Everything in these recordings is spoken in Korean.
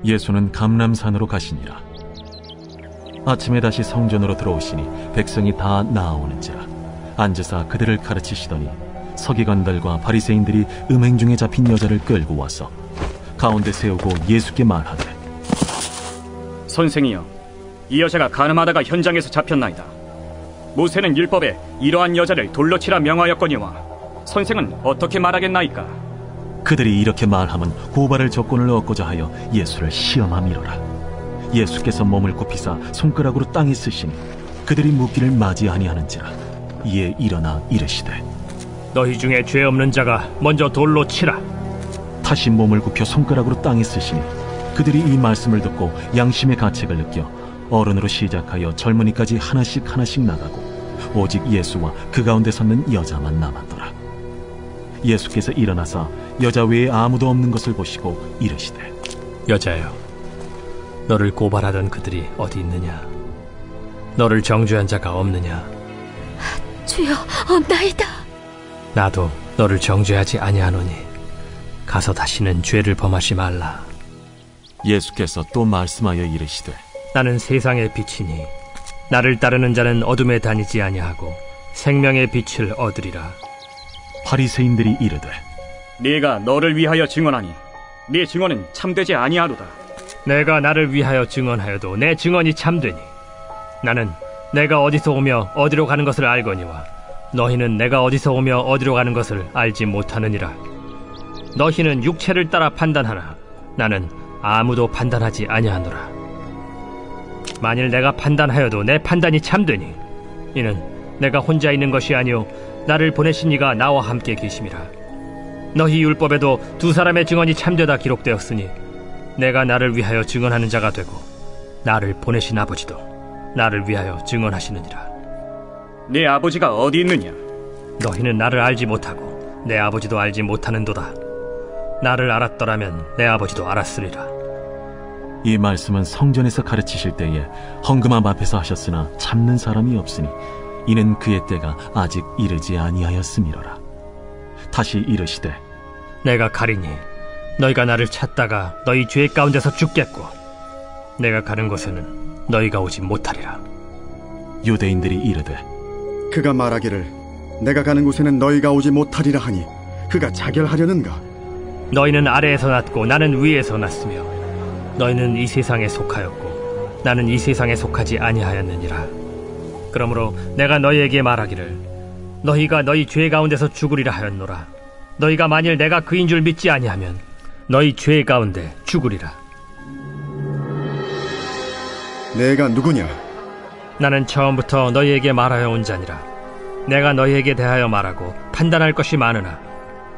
예수는 감람산으로 가시니라. 아침에 다시 성전으로 들어오시니 백성이 다 나아오는지라. 앉으사 그들을 가르치시더니 서기관들과 바리새인들이 음행 중에 잡힌 여자를 끌고 와서 가운데 세우고 예수께 말하되, 선생이여, 이 여자가 간음하다가 현장에서 잡혔나이다. 모세는 율법에 이러한 여자를 돌로 치라 명하였거니와 선생은 어떻게 말하겠나이까? 그들이 이렇게 말하면 고발할 조건을 얻고자 하여 예수를 시험함이로라. 예수께서 몸을 굽히사 손가락으로 땅에 쓰시니 그들이 묻기를 맞이 아니하는지라. 이에 일어나 이르시되, 너희 중에 죄 없는 자가 먼저 돌로 치라. 다시 몸을 굽혀 손가락으로 땅에 쓰시니 그들이 이 말씀을 듣고 양심의 가책을 느껴 어른으로 시작하여 젊은이까지 하나씩 나가고 오직 예수와 그 가운데 섰는 여자만 남았더라. 예수께서 일어나사 여자 외에 아무도 없는 것을 보시고 이르시되, 여자여, 너를 고발하던 그들이 어디 있느냐? 너를 정죄한 자가 없느냐? 주여, 없나이다. 나도 너를 정죄하지 아니하노니 가서 다시는 죄를 범하지 말라. 예수께서 또 말씀하여 이르시되, 나는 세상의 빛이니 나를 따르는 자는 어둠에 다니지 아니하고 생명의 빛을 얻으리라. 바리새인들이 이르되, 네가 너를 위하여 증언하니 네 증언은 참되지 아니하로다. 내가 나를 위하여 증언하여도 내 증언이 참되니 나는 내가 어디서 오며 어디로 가는 것을 알거니와 너희는 내가 어디서 오며 어디로 가는 것을 알지 못하느니라. 너희는 육체를 따라 판단하나 나는 아무도 판단하지 아니하노라. 만일 내가 판단하여도 내 판단이 참되니 이는 내가 혼자 있는 것이 아니오 나를 보내신 이가 나와 함께 계심이라. 너희 율법에도 두 사람의 증언이 참되다 기록되었으니 내가 나를 위하여 증언하는 자가 되고 나를 보내신 아버지도 나를 위하여 증언하시느니라. 네 아버지가 어디 있느냐? 너희는 나를 알지 못하고 내 아버지도 알지 못하는도다. 나를 알았더라면 내 아버지도 알았으리라. 이 말씀은 성전에서 가르치실 때에 헌금함 앞에서 하셨으나 참는 사람이 없으니 이는 그의 때가 아직 이르지 아니하였음이로라. 다시 이르시되, 내가 가리니 너희가 나를 찾다가 너희 죄 가운데서 죽겠고 내가 가는 곳에는 너희가 오지 못하리라. 유대인들이 이르되, 그가 말하기를 내가 가는 곳에는 너희가 오지 못하리라 하니 그가 자결하려는가? 너희는 아래에서 났고 나는 위에서 났으며 너희는 이 세상에 속하였고 나는 이 세상에 속하지 아니하였느니라. 그러므로 내가 너희에게 말하기를 너희가 너희 죄 가운데서 죽으리라 하였노라. 너희가 만일 내가 그인 줄 믿지 아니하면 너희 죄 가운데 죽으리라. 내가 누구냐? 나는 처음부터 너희에게 말하여 온 자니라. 내가 너희에게 대하여 말하고 판단할 것이 많으나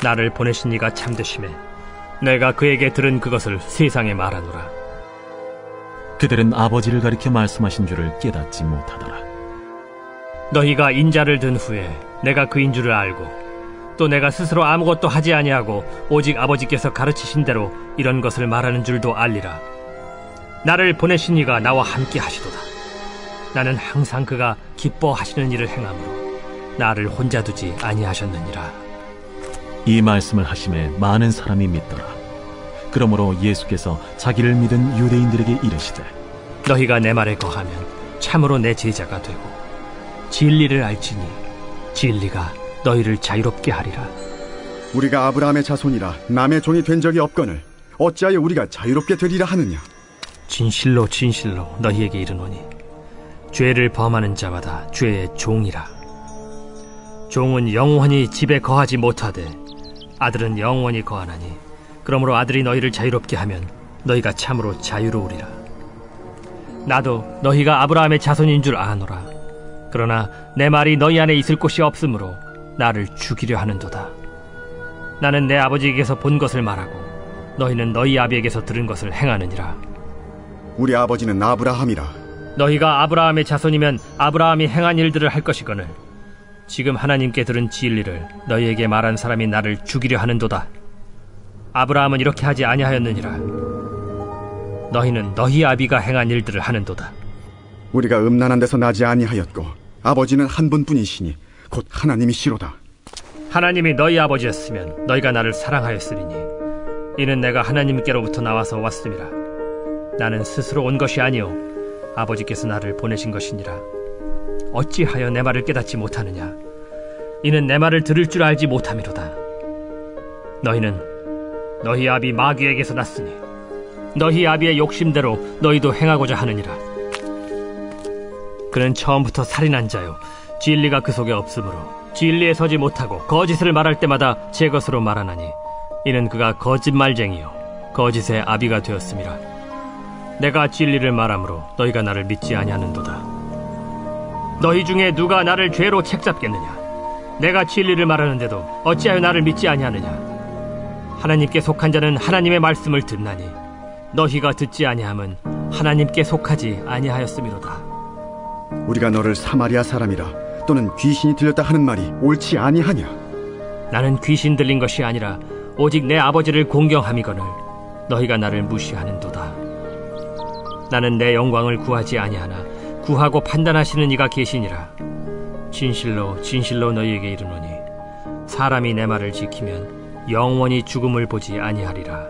나를 보내신 이가 참되심에 내가 그에게 들은 그것을 세상에 말하노라. 그들은 아버지를 가리켜 말씀하신 줄을 깨닫지 못하더라. 너희가 인자를 든 후에 내가 그인 줄을 알고 또 내가 스스로 아무것도 하지 아니하고 오직 아버지께서 가르치신 대로 이런 것을 말하는 줄도 알리라. 나를 보내신 이가 나와 함께 하시도다. 나는 항상 그가 기뻐하시는 일을 행함으로 나를 혼자 두지 아니하셨느니라. 이 말씀을 하심에 많은 사람이 믿더라. 그러므로 예수께서 자기를 믿은 유대인들에게 이르시되, 너희가 내 말에 거하면 참으로 내 제자가 되고 진리를 알지니 진리가 너희를 자유롭게 하리라. 우리가 아브라함의 자손이라 남의 종이 된 적이 없거늘 어찌하여 우리가 자유롭게 되리라 하느냐? 진실로 진실로 너희에게 이르노니 죄를 범하는 자마다 죄의 종이라. 종은 영원히 집에 거하지 못하되 아들은 영원히 거하나니 그러므로 아들이 너희를 자유롭게 하면 너희가 참으로 자유로우리라. 나도 너희가 아브라함의 자손인 줄 아노라. 그러나 내 말이 너희 안에 있을 곳이 없으므로 나를 죽이려 하는도다. 나는 내 아버지에게서 본 것을 말하고 너희는 너희 아비에게서 들은 것을 행하느니라. 우리 아버지는 아브라함이라. 너희가 아브라함의 자손이면 아브라함이 행한 일들을 할 것이거늘 지금 하나님께 들은 진리를 너희에게 말한 사람이 나를 죽이려 하는도다. 아브라함은 이렇게 하지 아니하였느니라. 너희는 너희 아비가 행한 일들을 하는도다. 우리가 음란한 데서 나지 아니하였고 아버지는 한 분뿐이시니 곧 하나님이시로다. 하나님이 너희 아버지였으면 너희가 나를 사랑하였으리니 이는 내가 하나님께로부터 나와서 왔음이라. 나는 스스로 온 것이 아니오 아버지께서 나를 보내신 것이니라. 어찌하여 내 말을 깨닫지 못하느냐? 이는 내 말을 들을 줄 알지 못함이로다. 너희는 너희 아비 마귀에게서 났으니 너희 아비의 욕심대로 너희도 행하고자 하느니라. 그는 처음부터 살인한 자요 진리가 그 속에 없으므로 진리에 서지 못하고 거짓을 말할 때마다 제 것으로 말하나니 이는 그가 거짓말쟁이요 거짓의 아비가 되었음이라. 내가 진리를 말하므로 너희가 나를 믿지 아니하는도다. 너희 중에 누가 나를 죄로 책잡겠느냐? 내가 진리를 말하는데도 어찌하여 나를 믿지 아니하느냐? 하나님께 속한 자는 하나님의 말씀을 듣나니 너희가 듣지 아니함은 하나님께 속하지 아니하였음이로다. 우리가 너를 사마리아 사람이라 또는 귀신이 들렸다 하는 말이 옳지 아니하냐? 나는 귀신 들린 것이 아니라 오직 내 아버지를 공경함이거늘 너희가 나를 무시하는도다. 나는 내 영광을 구하지 아니하나 구하고 판단하시는 이가 계시니라. 진실로 진실로 너희에게 이르노니 사람이 내 말을 지키면 영원히 죽음을 보지 아니하리라.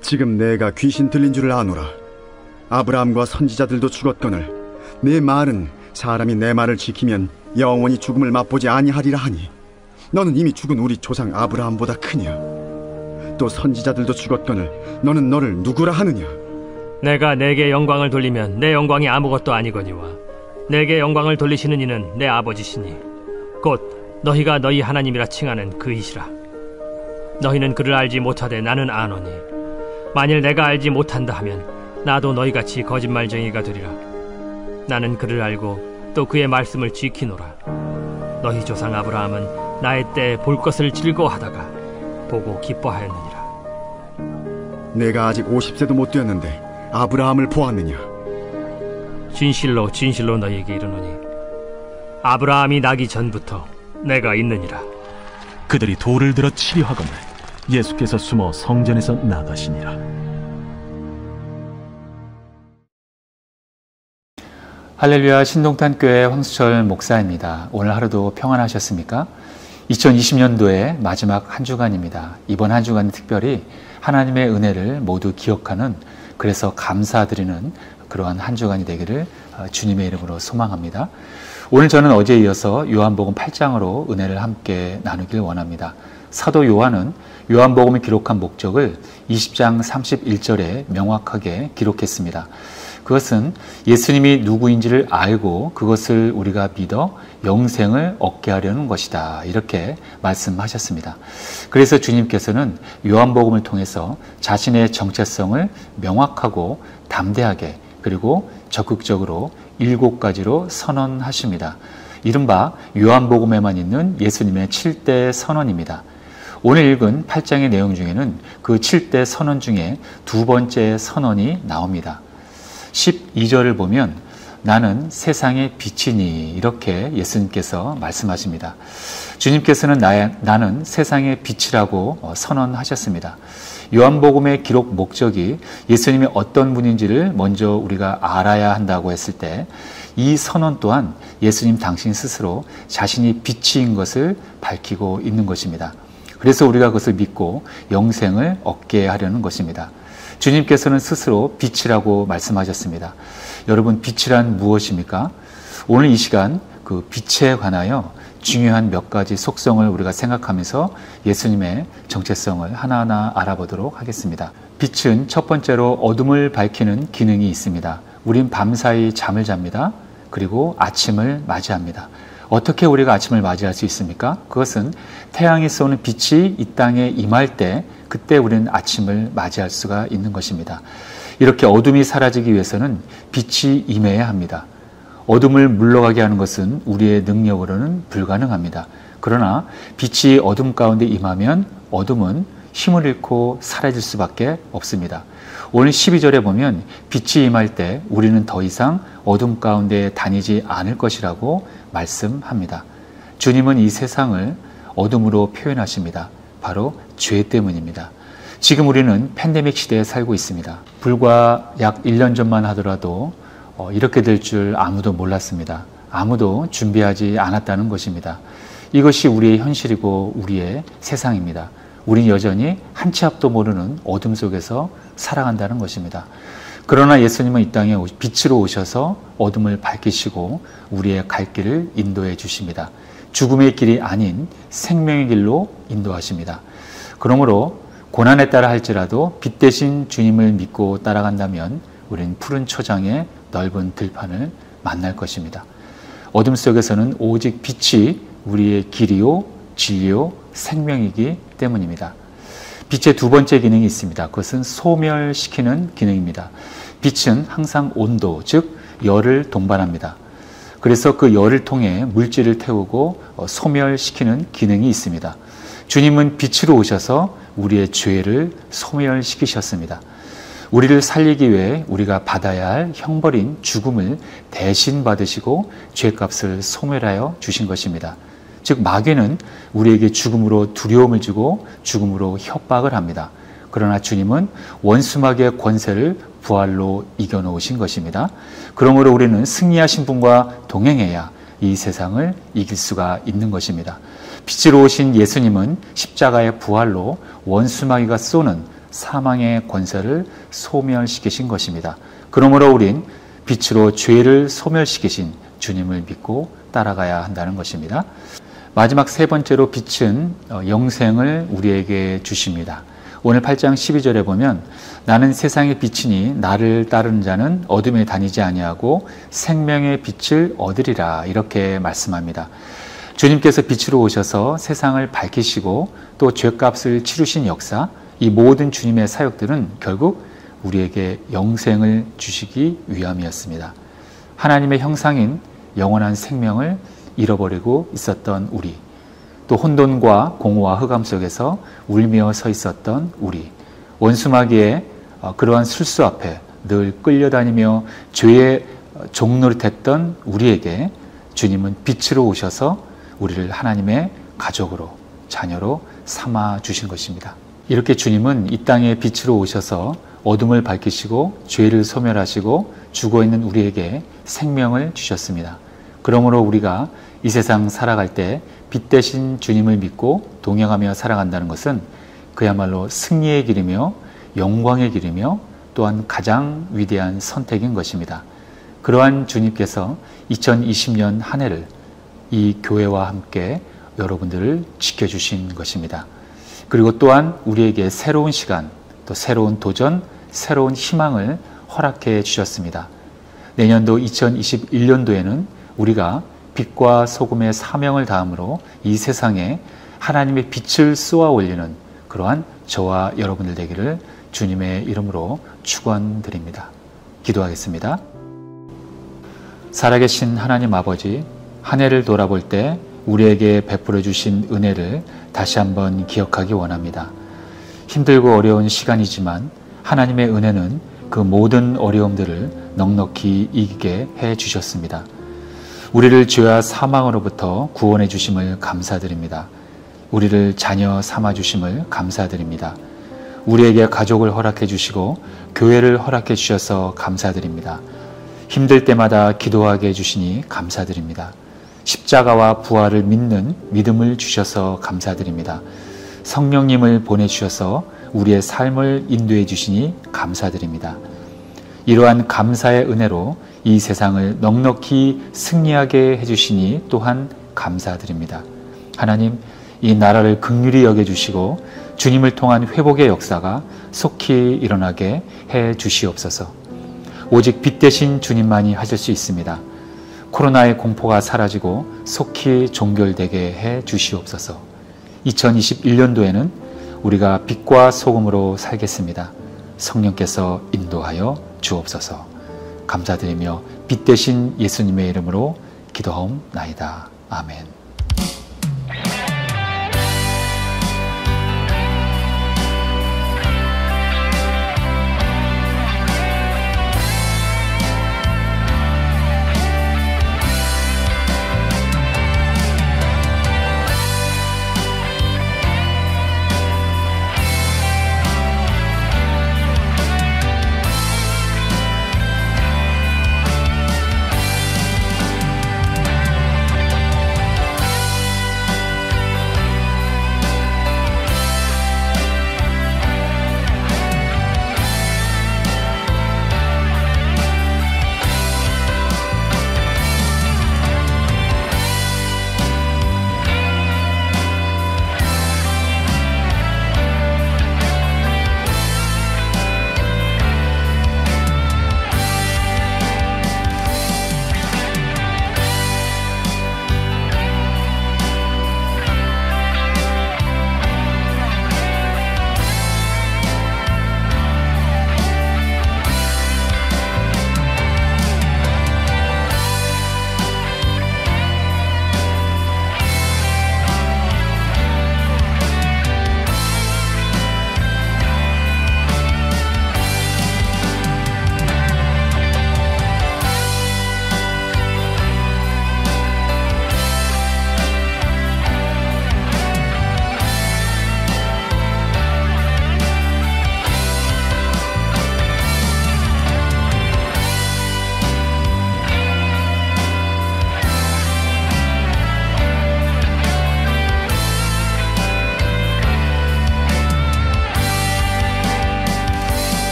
지금 내가 귀신 들린 줄을 아노라. 아브라함과 선지자들도 죽었거늘 내 말은 사람이 내 말을 지키면 영원히 죽음을 맛보지 아니하리라 하니 너는 이미 죽은 우리 조상 아브라함보다 크냐? 또 선지자들도 죽었거늘 너는 너를 누구라 하느냐? 내가 내게 영광을 돌리면 내 영광이 아무것도 아니거니와 내게 영광을 돌리시는 이는 내 아버지시니 곧 너희가 너희 하나님이라 칭하는 그이시라. 너희는 그를 알지 못하되 나는 아노니 만일 내가 알지 못한다 하면 나도 너희같이 거짓말쟁이가 되리라. 나는 그를 알고 또 그의 말씀을 지키노라. 너희 조상 아브라함은 나의 때에 볼 것을 즐거워하다가 보고 기뻐하였느니라. 내가 아직 50세도 못 되었는데 아브라함을 보았느냐? 진실로 진실로 너희에게 이르노니 아브라함이 나기 전부터 내가 있느니라. 그들이 돌을 들어 치려 하거늘 예수께서 숨어 성전에서 나가시니라. 할렐루야, 신동탄교회 황수철 목사입니다. 오늘 하루도 평안하셨습니까? 2020년도의 마지막 한 주간입니다. 이번 한 주간은 특별히 하나님의 은혜를 모두 기억하는, 그래서 감사드리는 그러한 한 주간이 되기를 주님의 이름으로 소망합니다. 오늘 저는 어제에 이어서 요한복음 8장으로 은혜를 함께 나누길 원합니다. 사도 요한은 요한복음을 기록한 목적을 20장 31절에 명확하게 기록했습니다. 그것은 예수님이 누구인지를 알고 그것을 우리가 믿어 영생을 얻게 하려는 것이다, 이렇게 말씀하셨습니다. 그래서 주님께서는 요한복음을 통해서 자신의 정체성을 명확하고 담대하게 그리고 적극적으로 7가지로 선언하십니다. 이른바 요한복음에만 있는 예수님의 7대 선언입니다. 오늘 읽은 8장의 내용 중에는 그 7대 선언 중에 두 번째 선언이 나옵니다. 12절을 보면 나는 세상의 빛이니, 이렇게 예수님께서 말씀하십니다. 주님께서는 나는 세상의 빛이라고 선언하셨습니다. 요한복음의 기록 목적이 예수님이 어떤 분인지를 먼저 우리가 알아야 한다고 했을 때 이 선언 또한 예수님 당신 스스로 자신이 빛인 것을 밝히고 있는 것입니다. 그래서 우리가 그것을 믿고 영생을 얻게 하려는 것입니다. 주님께서는 스스로 빛이라고 말씀하셨습니다. 여러분, 빛이란 무엇입니까? 오늘 이 시간 그 빛에 관하여 중요한 몇 가지 속성을 우리가 생각하면서 예수님의 정체성을 하나하나 알아보도록 하겠습니다. 빛은 첫 번째로 어둠을 밝히는 기능이 있습니다. 우린 밤사이 잠을 잡니다. 그리고 아침을 맞이합니다. 어떻게 우리가 아침을 맞이할 수 있습니까? 그것은 태양이 쏘는 빛이 이 땅에 임할 때, 그때 우리는 아침을 맞이할 수가 있는 것입니다. 이렇게 어둠이 사라지기 위해서는 빛이 임해야 합니다. 어둠을 물러가게 하는 것은 우리의 능력으로는 불가능합니다. 그러나 빛이 어둠 가운데 임하면 어둠은 힘을 잃고 사라질 수밖에 없습니다. 오늘 12절에 보면 빛이 임할 때 우리는 더 이상 어둠 가운데 다니지 않을 것이라고 말씀합니다. 주님은 이 세상을 어둠으로 표현하십니다. 바로 죄 때문입니다. 지금 우리는 팬데믹 시대에 살고 있습니다. 불과 약 1년 전만 하더라도 이렇게 될 줄 아무도 몰랐습니다. 아무도 준비하지 않았다는 것입니다. 이것이 우리의 현실이고 우리의 세상입니다. 우린 여전히 한 치 앞도 모르는 어둠 속에서 살아간다는 것입니다. 그러나 예수님은 이 땅에 빛으로 오셔서 어둠을 밝히시고 우리의 갈 길을 인도해 주십니다. 죽음의 길이 아닌 생명의 길로 인도하십니다. 그러므로 고난에 따라 할지라도 빛 대신 주님을 믿고 따라간다면 우리는 푸른 초장의 넓은 들판을 만날 것입니다. 어둠 속에서는 오직 빛이 우리의 길이요, 진리요, 생명이기 때문입니다. 빛의 두 번째 기능이 있습니다. 그것은 소멸시키는 기능입니다. 빛은 항상 온도, 즉 열을 동반합니다. 그래서 그 열을 통해 물질을 태우고 소멸시키는 기능이 있습니다. 주님은 빛으로 오셔서 우리의 죄를 소멸시키셨습니다. 우리를 살리기 위해 우리가 받아야 할 형벌인 죽음을 대신 받으시고 죄값을 소멸하여 주신 것입니다. 즉 마귀는 우리에게 죽음으로 두려움을 주고 죽음으로 협박을 합니다. 그러나 주님은 원수 마귀의 권세를 부활로 이겨놓으신 것입니다. 그러므로 우리는 승리하신 분과 동행해야 이 세상을 이길 수가 있는 것입니다. 빛으로 오신 예수님은 십자가의 부활로 원수 마귀가 쏘는 사망의 권세를 소멸시키신 것입니다. 그러므로 우린 빛으로 죄를 소멸시키신 주님을 믿고 따라가야 한다는 것입니다. 마지막 세 번째로 빛은 영생을 우리에게 주십니다. 오늘 8장 12절에 보면 나는 세상의 빛이니 나를 따르는 자는 어둠에 다니지 아니하고 생명의 빛을 얻으리라 이렇게 말씀합니다. 주님께서 빛으로 오셔서 세상을 밝히시고 또 죄값을 치르신 역사, 이 모든 주님의 사역들은 결국 우리에게 영생을 주시기 위함이었습니다. 하나님의 형상인 영원한 생명을 잃어버리고 있었던 우리, 또 혼돈과 공허와 흑암 속에서 울며 서 있었던 우리, 원수마귀의 그러한 술수 앞에 늘 끌려다니며 죄의 종노릇했던 우리에게 주님은 빛으로 오셔서 우리를 하나님의 가족으로, 자녀로 삼아 주신 것입니다. 이렇게 주님은 이 땅에 빛으로 오셔서 어둠을 밝히시고 죄를 소멸하시고 죽어있는 우리에게 생명을 주셨습니다. 그러므로 우리가 이 세상 살아갈 때 빛 대신 주님을 믿고 동행하며 살아간다는 것은 그야말로 승리의 길이며 영광의 길이며 또한 가장 위대한 선택인 것입니다. 그러한 주님께서 2020년 한 해를 이 교회와 함께 여러분들을 지켜주신 것입니다. 그리고 또한 우리에게 새로운 시간, 또 새로운 도전, 새로운 희망을 허락해 주셨습니다. 내년도 2021년도에는 우리가 빛과 소금의 사명을 다함으로 이 세상에 하나님의 빛을 쏘아 올리는 그러한 저와 여러분들 되기를 주님의 이름으로 축원드립니다. 기도하겠습니다. 살아계신 하나님 아버지, 한 해를 돌아볼 때 우리에게 베풀어 주신 은혜를 다시 한번 기억하기 원합니다. 힘들고 어려운 시간이지만 하나님의 은혜는 그 모든 어려움들을 넉넉히 이기게 해 주셨습니다. 우리를 죄와 사망으로부터 구원해 주심을 감사드립니다. 우리를 자녀 삼아 주심을 감사드립니다. 우리에게 가족을 허락해 주시고 교회를 허락해 주셔서 감사드립니다. 힘들 때마다 기도하게 해주시니 감사드립니다. 십자가와 부활을 믿는 믿음을 주셔서 감사드립니다. 성령님을 보내주셔서 우리의 삶을 인도해 주시니 감사드립니다. 이러한 감사의 은혜로 이 세상을 넉넉히 승리하게 해주시니 또한 감사드립니다. 하나님, 이 나라를 긍휼히 여겨주시고 주님을 통한 회복의 역사가 속히 일어나게 해 주시옵소서. 오직 빛 대신 주님만이 하실 수 있습니다. 코로나의 공포가 사라지고 속히 종결되게 해 주시옵소서. 2021년도에는 우리가 빛과 소금으로 살겠습니다. 성령께서 인도하여 주옵소서. 감사드리며 빛 대신 예수님의 이름으로 기도하옵나이다. 아멘.